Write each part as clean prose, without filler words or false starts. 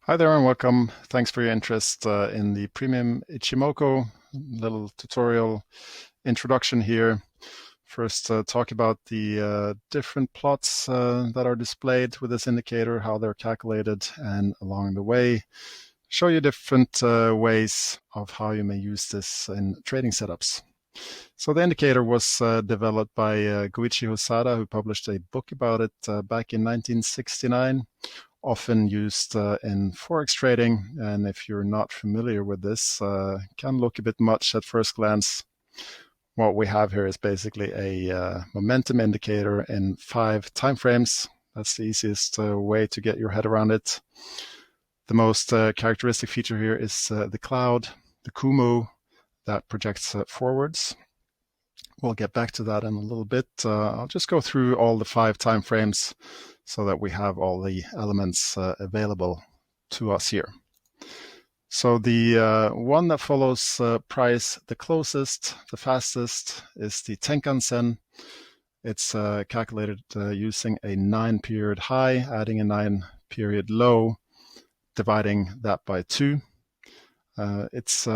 Hi there and welcome. Thanks for your interest in the premium Ichimoku. Little tutorial introduction here. First, talk about the different plots that are displayed with this indicator, how they're calculated, and along the way, show you different ways of how you may use this in trading setups. So the indicator was developed by Goichi Hosada, who published a book about it back in 1969. Often used in forex trading, and if you're not familiar with this, can look a bit much at first glance. What we have here is basically a momentum indicator in 5 time frames. That's the easiest way to get your head around it. The most characteristic feature here is the cloud, the Kumu, that projects forwards. We'll get back to that in a little bit. I'll just go through all the 5 time frames so that we have all the elements available to us here. So the one that follows price the closest, the fastest, is the Tenkan-sen. It's calculated using a 9-period high, adding a 9-period low, dividing that by 2. It's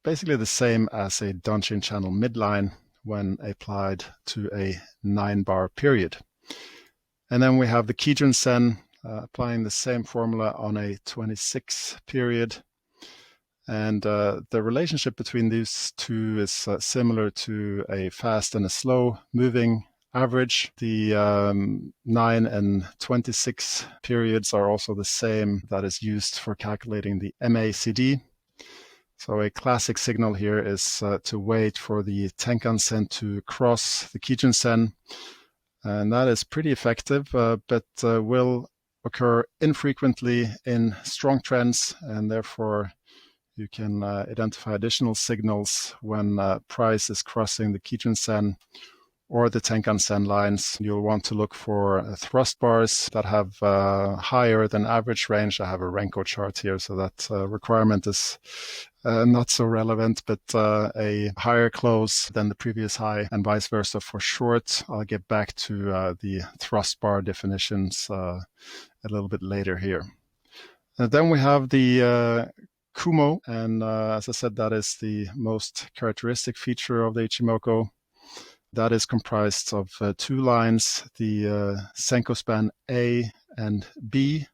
basically the same as a Dungeon channel midline when applied to a 9-bar period. And then we have the Kijun-sen, applying the same formula on a 26 period. And the relationship between these two is similar to a fast and a slow moving average. The 9 and 26 periods are also the same that is used for calculating the MACD. So a classic signal here is to wait for the Tenkan-sen to cross the Kijun-sen. And that is pretty effective, but will occur infrequently in strong trends, and therefore you can identify additional signals when price is crossing the Kijun-sen or the Tenkan-sen lines. You'll want to look for thrust bars that have higher than average range. I have a Renko chart here, so that requirement is not so relevant, but a higher close than the previous high and vice versa for short. I'll get back to the thrust bar definitions a little bit later here. And then we have the Kumo, and as I said, that is the most characteristic feature of the Ichimoku. That is comprised of 2 lines, the Senko span A and B.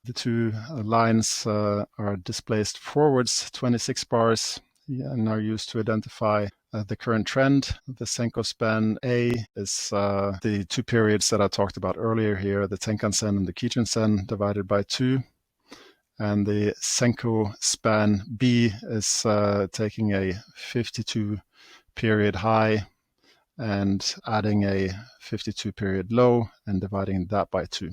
The 2 lines are displaced forwards 26 bars and are used to identify the current trend. The Senko span A is the 2 periods that I talked about earlier here, the Tenkan-sen and the Kijun-sen divided by 2. And the Senko span B is taking a 52 period high and adding a 52 period low and dividing that by 2.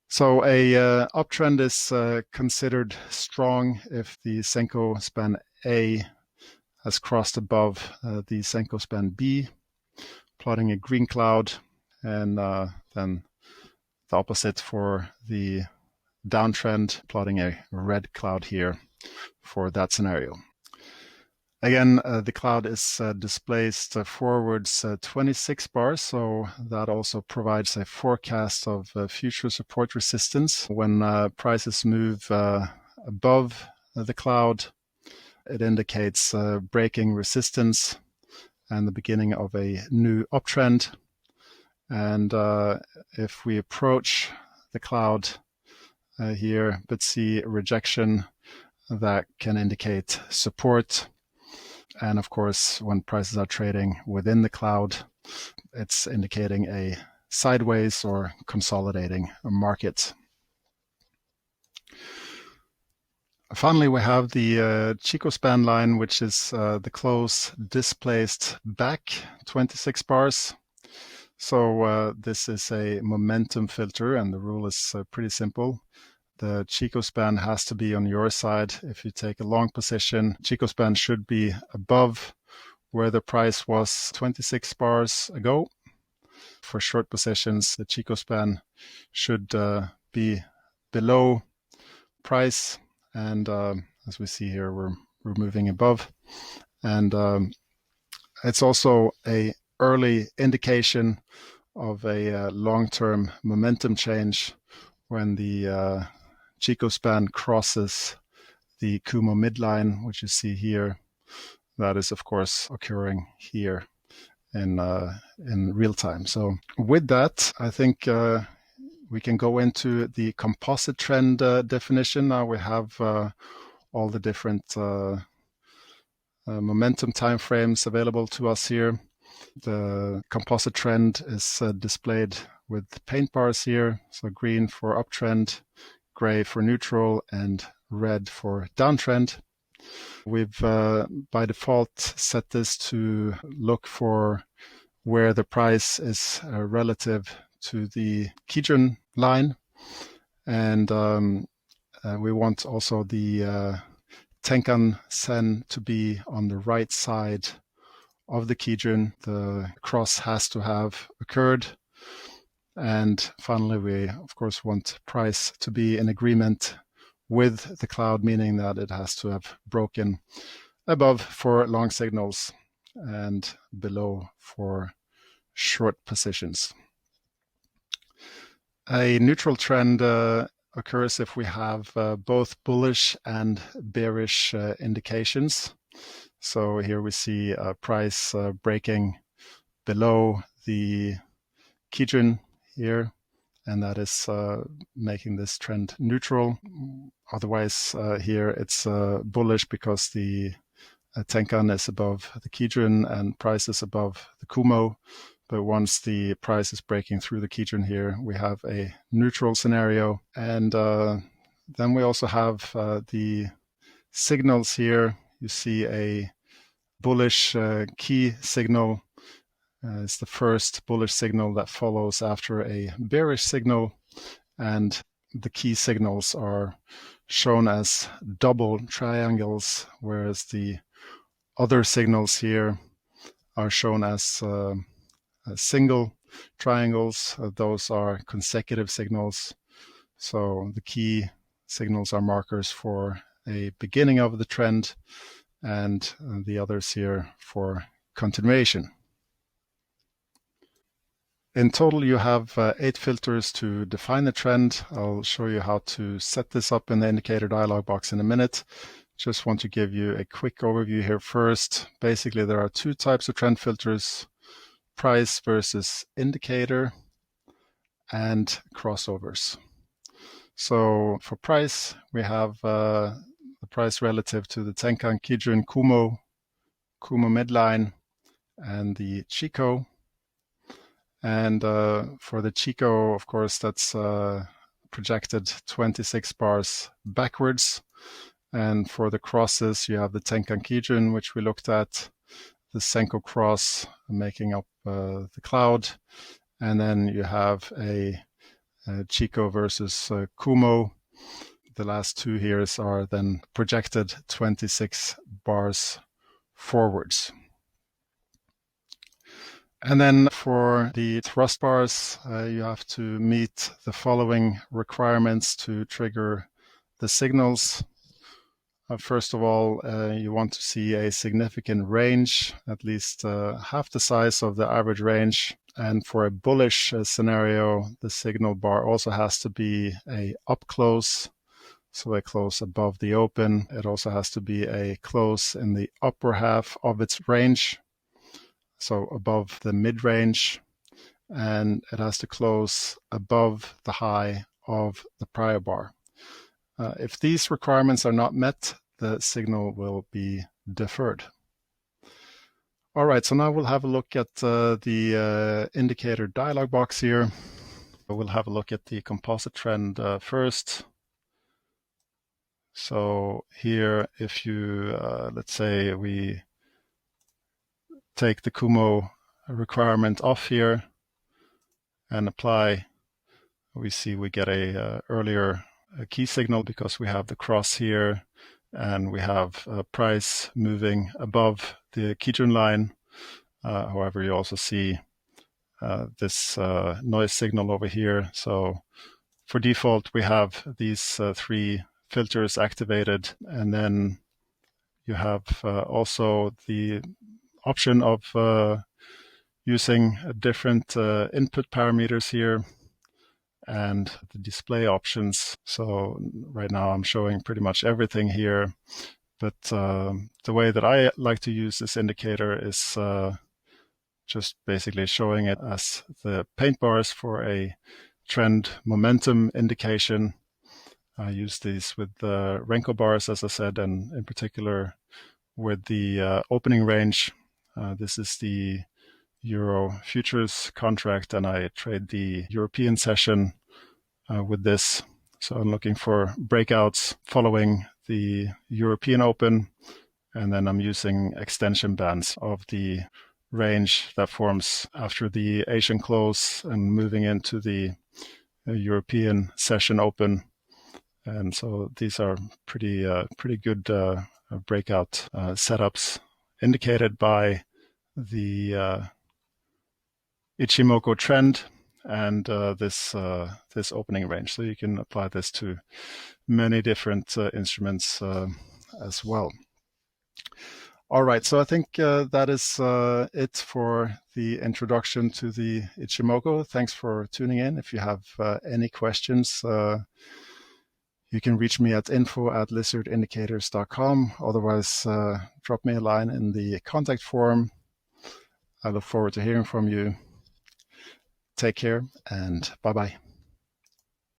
So a uptrend is considered strong if the Senko span A has crossed above the Senko span B, plotting a green cloud, and then the opposite for the downtrend, plotting a red cloud here for that scenario. Again, the cloud is displaced forwards 26 bars, so that also provides a forecast of future support resistance. When prices move above the cloud, it indicates breaking resistance and the beginning of a new uptrend. And if we approach the cloud here but see rejection, that can indicate support. And of course, when prices are trading within the cloud, it's indicating a sideways or consolidating market. Finally, we have the Chico span line, which is the close displaced back 26 bars. So this is a momentum filter, and the rule is pretty simple. The Chico span has to be on your side. If you take a long position, Chico span should be above where the price was 26 bars ago. For short positions, the Chico span should be below price. And as we see here, we're moving above. And it's also an early indication of a long-term momentum change when the Chico span crosses the Kumo midline, which you see here. That is, of course, occurring here in real time. So with that, I think we can go into the composite trend definition. Now we have all the different momentum timeframes available to us here. The composite trend is displayed with paint bars here. So green for uptrend, gray for neutral, and red for downtrend. We've by default set this to look for where the price is relative to the Kijun line. And we want also the Tenkan Sen to be on the right side of the Kijun. The cross has to have occurred. And finally, we, of course, want price to be in agreement with the cloud, meaning that it has to have broken above for long signals and below for short positions. A neutral trend occurs if we have both bullish and bearish indications. So here we see a price breaking below the Kijun here, and that is making this trend neutral. Otherwise, here it's bullish because the Tenkan is above the Kijun and price is above the Kumo. But once the price is breaking through the Kijun here, we have a neutral scenario. And then we also have the signals here. You see a bullish key signal. It's the first bullish signal that follows after a bearish signal. And the key signals are shown as double triangles, whereas the other signals here are shown as single triangles. Those are consecutive signals. So the key signals are markers for a beginning of the trend, and the others here for continuation. In total, you have 8 filters to define the trend. I'll show you how to set this up in the indicator dialog box in a minute. Just want to give you a quick overview here first. Basically, there are 2 types of trend filters: price versus indicator and crossovers. So for price, we have the price relative to the Tenkan, Kijun, Kumo midline, and the Chico. And for the Chico, of course, that's projected 26 bars backwards. And for the crosses, you have the Tenkan Kijun, which we looked at, the Senko cross making up the cloud. And then you have a Chico versus Kumo. The last 2 here are then projected 26 bars forwards. And then for the thrust bars, you have to meet the following requirements to trigger the signals. First of all, you want to see a significant range, at least half the size of the average range. And for a bullish scenario, the signal bar also has to be a up close, so a close above the open. It also has to be a close in the upper half of its range, so above the mid-range, and it has to close above the high of the prior bar. If these requirements are not met, the signal will be deferred. All right, so now we'll have a look at the indicator dialog box here. We'll have a look at the composite trend first. So here, if you, let's say we take the Kumo requirement off here and apply, we see we get a earlier key signal because we have the cross here and we have price moving above the Kijun line. However, you also see this noise signal over here. So for default, we have these 3 filters activated, and then you have also the option of using different input parameters here. and the display options. So right now I'm showing pretty much everything here, but the way that I like to use this indicator is just basically showing it as the paint bars for a trend momentum indication. I use these with the Renko bars, as I said, and in particular with the opening range. This is the Euro futures contract, and I trade the European session with this. So I'm looking for breakouts following the European Open, and then I'm using extension bands of the range that forms after the Asian close and moving into the European session open. And so these are pretty good breakout setups indicated by the Ichimoku trend and this opening range. So you can apply this to many different instruments as well. All right, so I think that is it for the introduction to the Ichimoku. Thanks for tuning in. If you have any questions, you can reach me at info@lizardindicators.com. Otherwise, drop me a line in the contact form. I look forward to hearing from you. Take care and bye-bye.